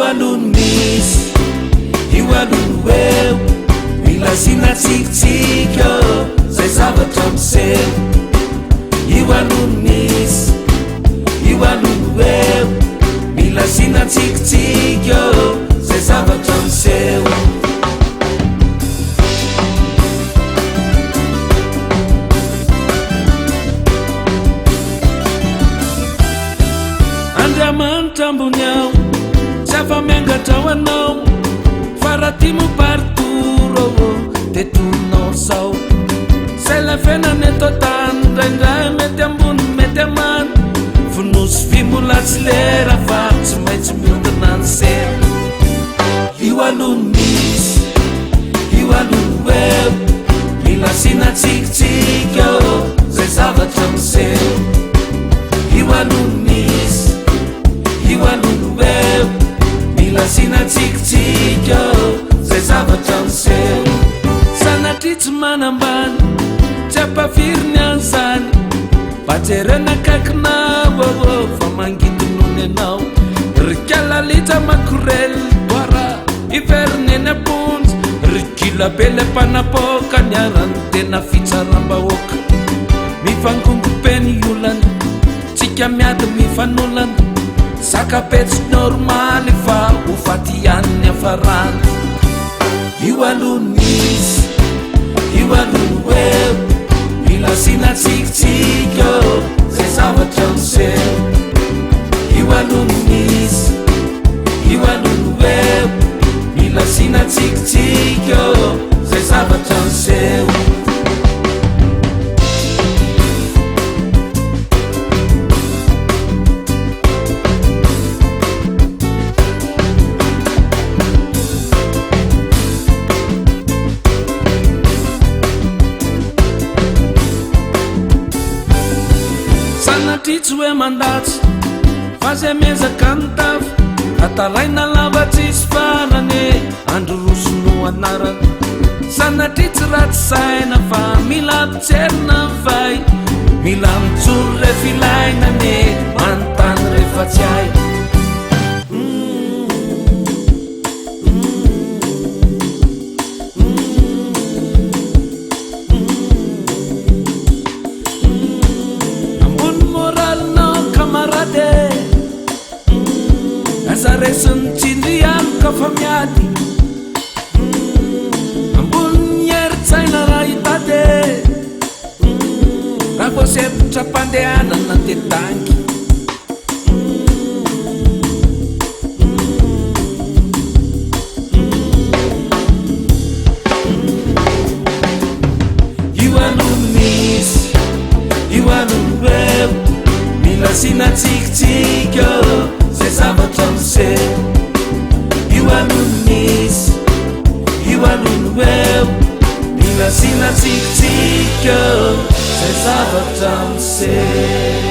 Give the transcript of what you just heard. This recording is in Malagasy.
alunis io alolo eo mila sinatsikitsika zay zavatra amseo io alunis io alolo eo mila sinatsikitsika zay zavatra amseo andriamanitra ambony ao tsy afa-miangatra ho anao faratimo partoro de tonao sao zay la fenany atao tany ndraindray mety ambony mety amany vonosy fimolatsy lera fa tsy maintsy miondina ny sera io alonisy io alolo eo mila sinatsikitsika zay zavatra amseo io alonisy io alolo eo mila sinatsikitsika zay zavatra amseo sanatry tsy manambany tsy ampafiriny an'zany bajerena akakinao fa mangidinony anao rykalalitra makorel boara iverineny aponjy rygila be le mpanapoka niarany tena fitsaram-bahoaka mifangongopeny olana tsika miady mifanolana sakapetsy normaly fa ho fatyanny afarany io alonisy io alolo eo mila sinatsikitsika zay zavatra amseo io alonisy io alolo eo mila sinatsikitsika zay zavatra amseo sanatry tsy hoe mandatsy fa zay mezaka nitafy ataraina lavatsisy farane andro rosono anarana sanatry tsy ratsy saina fa mila mpitserina vai mila mitsoro re filainane manontany rehefa tsy ay azaresiny tsindriano ka fa miady ambony eritsaina raha hitady raha vo sepitra mpandehanana tedangy io alonisy io alolo eo mila sinatsikitsika zay zavatra amseo io alonisy io alolo eo mila sinatsikitsika zay zavatra amseo